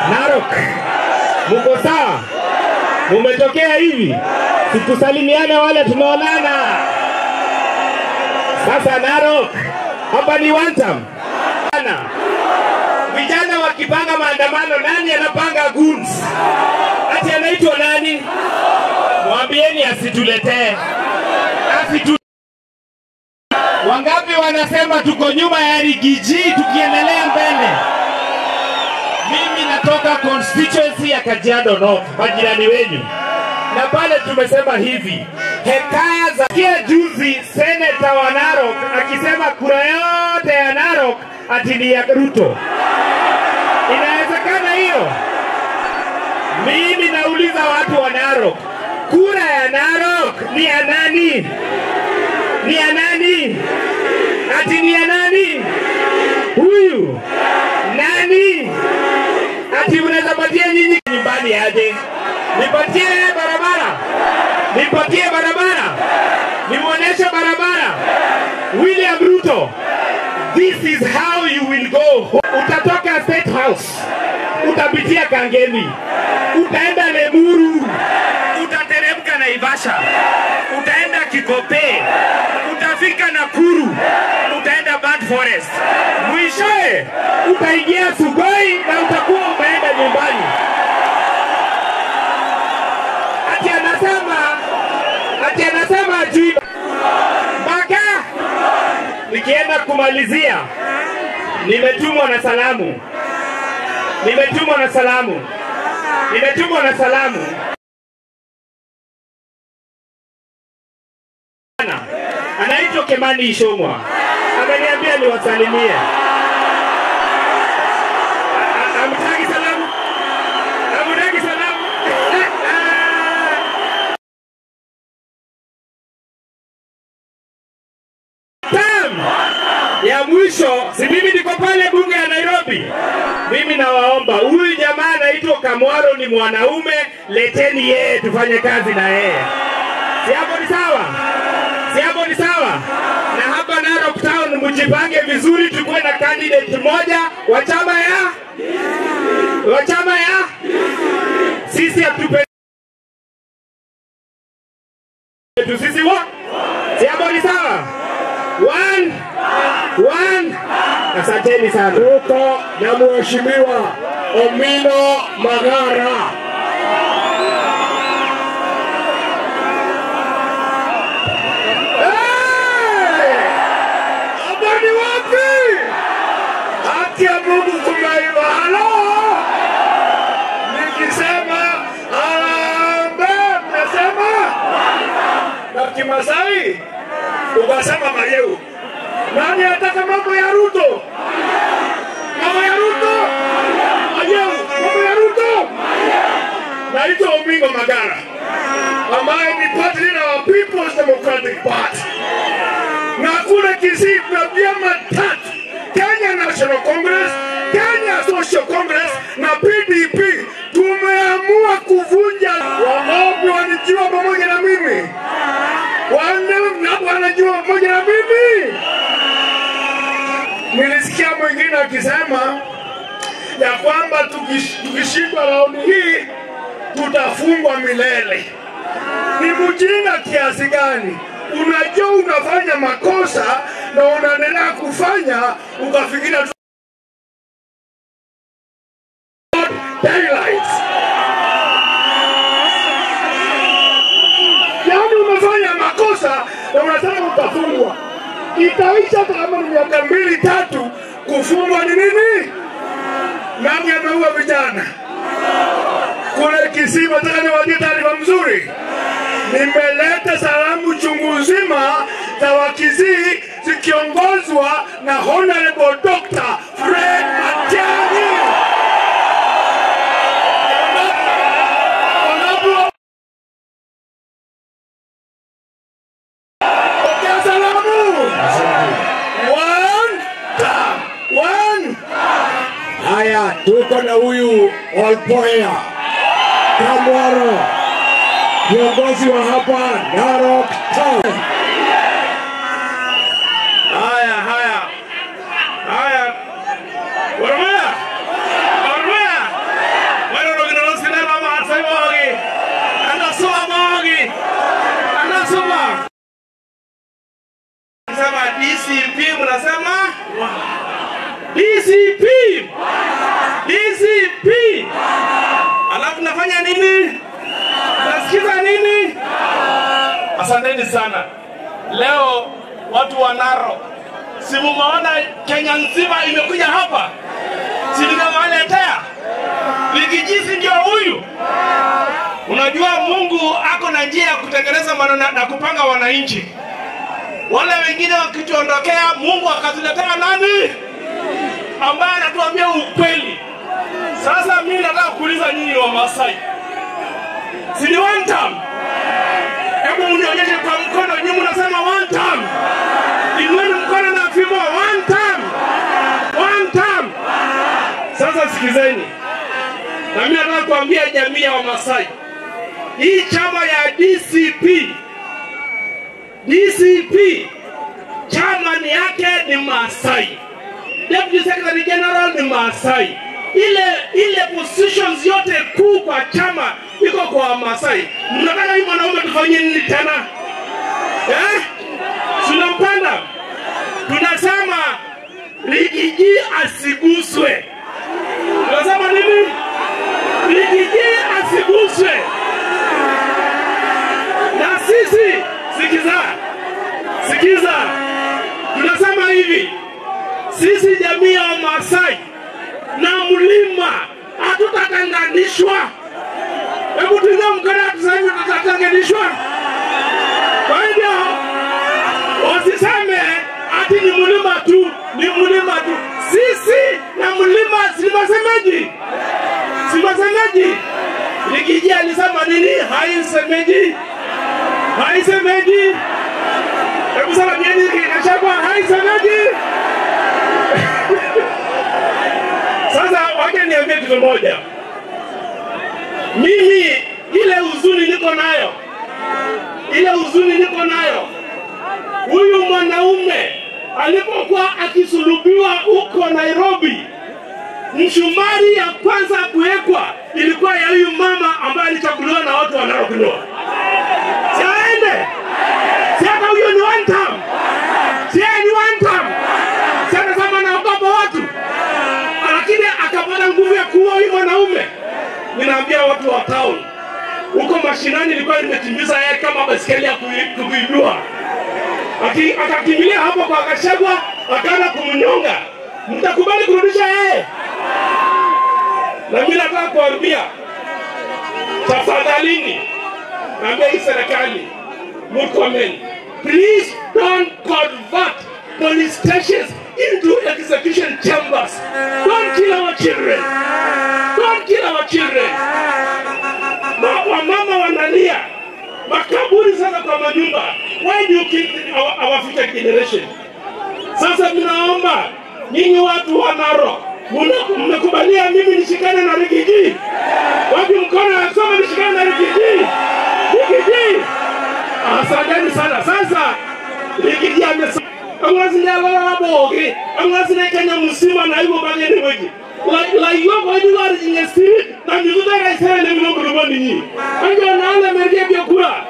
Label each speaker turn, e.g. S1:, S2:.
S1: Narok, muko sawa? Mumetokea hivi? Sikusalimiana wale tunaonana. Sasa Narok, hapa ni one time. Vijana wakipanga maandamano, nani anapanga goons? Ati anaitwa nani? Mwambieni asituletee. Wangapi wanasema tuko nyuma ya Rigiji tukiendelea mbele? Mimi natoka constituency ya Kajiado North, majirani wenyu. Na pale tumesema hivi, hekaya za kia juzi seneta wa Narok akisema kura yote ya Narok ati ni ya Ruto. Inawezekana hiyo? Mimi nauliza watu wa Narok, kura ya Narok ni ya nani? Ni ya nani? Ati ni ya nani? Huyu nani? Ati unaweza patia nyinyi nyumbani aje? Nipatie barabara. Nipatie barabara. Nimuoneshe barabara. William Ruto, this is how you will go. Utatoka State House, utapitia Kangemi, utaenda Lemuru, utateremka Naivasha, utaenda Kikope, utafika Nakuru, utaenda Bad Forest, mwishoe utaingia Sugoi na utakuwa umeenda nyumbani. Ati anasema ajui. Baka nikienda kumalizia, nimetumwa na salamu. Anaitwa Kemani Ishongwa. Ameniambia niwasalimie. Amtaki salamu. Ya mwisho, si mimi niko pale bunge ya Nairobi. Mimi nawaomba, huyu jamaa anaitwa Kamwaro ni mwanaume, leteni yeye tufanye kazi na yeye. Si hapo ni sawa? Na hapa Narok Town mjipange vizuri, tukuwe na candidate moja wa chama ya sisi atupe sisi wa. Si hapo ni sawa? One. Asanteni sana.
S2: Tuko na Mheshimiwa Omino Magara. Abani wapi? Haki ya Mungu kumaiwa. Halo. Nikisema arambe, mnasema na Kimasai ukasema Mayeu. Nani ataka mambo ya Ruto? Mambo ya Ruto? Mayeu, mambo ya Ruto? Naitwa Omino Magara, ambaye ni party leader wa People's Democratic Party. Na kule Kisii na vyama tatu, Kenya National Congress, Kenya Social Congress na PDP, tumeamua kuvunja. Wangapi wanijua pamoja na mimi? Wanajua pamoja na mimi? Nilisikia mwingine akisema ya kwamba tukishindwa raundi hii tutafungwa milele. Ni mjinga kiasi gani? Unajua unafanya makosa na unaendelea kufanya ukafikiria daylights. Yaani unafanya makosa na unasema utafungwa. Itaisha kama ni miaka 2-3 kufungwa ni nini? Nani ameua vijana? Kule Kisii nataka niwaambie taarifa mzuri. Nimeleta salamu chungu nzima za Wakisii zikiongozwa na Honorable Dr. Fred Matiang'i.
S3: Haya, tuko na huyu Olpoya Kamwaro, kiongozi wa hapa Narok Town.
S2: Haya. Warumea. Kenya nzima imekuja hapa. Si nikawaletea. Likijisi ndio huyu. Unajua Mungu ako na njia ya kutengeneza maneno na kupanga wananchi. Wale wengine wakituondokea, Mungu akatuletea nani? Ambaye anatuambia ukweli. Sasa mimi nataka kuuliza nyinyi wa Masai. Si ni one time? Hebu unionyeshe kwa mkono, nyinyi mnasema one time. Inueni mkono na fimbo, one time. One time. Sasa sikizeni. Na mimi nataka kuambia jamii ya Wamasai. Hii chama ya DCP chama ni yake ni Masai. Deputy Secretary General ni Masai. Ile positions yote kuu kwa chama iko kwa Masai. Mnataka hii mwanaume tufanye nini tena? Tunampanda. Tunasema Rigiji asiguswe. Tunasema nini? Rigiji asiguswe. Na sisi sikiza. Tunasema hivi. Sisi jamii ya Masai na mlima hatutatenganishwa. Hebu tuingie mkono tuseme tutatenganishwa. Kwa hivyo wasiseme ati ni mlima tu, ni mlima tu. Sisi na mlima simasemeji. Rigiji alisema nini? Haisemeji. Hebu sema nini kinachapa haisemeji. Sasa wacha niambie kitu moja. Mimi ile huzuni niko nayo. Huyu mwanaume alipokuwa akisulubiwa huko Nairobi, mshumari ya kwanza kuwekwa ilikuwa ya huyu mama ambaye alichaguliwa na watu wanaokunywa. Siaende. Siaka huyo ni one time. Siaka kama naogopa watu. Lakini akapata nguvu ya kuua huyu mwanaume. Ninaambia watu wa town. Huko mashinani ilikuwa imetimbiza yeye kama baiskeli ya kuibua. Akakimbilia hapo kwa Gachagua, akaanza kumnyonga. Mtakubali kurudisha yeye? Na mimi nataka kuambia tafadhalini, naambia hii serikali, Murkomen, please don't convert police stations into execution chambers. Don't kill our children. Wamama wanalia makaburi sasa kwa manyumba. Why do you kill our future generation? Sasa tunaomba nyinyi watu wa Narok, mmekubalia mimi nishikane na Rigiji? Wapi mkono anasema nishikane na Rigiji? Asanteni sana. Sasa Rigiji amesema amwazina Kenya mzima na hivyo bageni weji. La yoko hadi wari jingesiri na mizuta raisana na mnogo rubani nyi. Anjo naana merdia bia kura.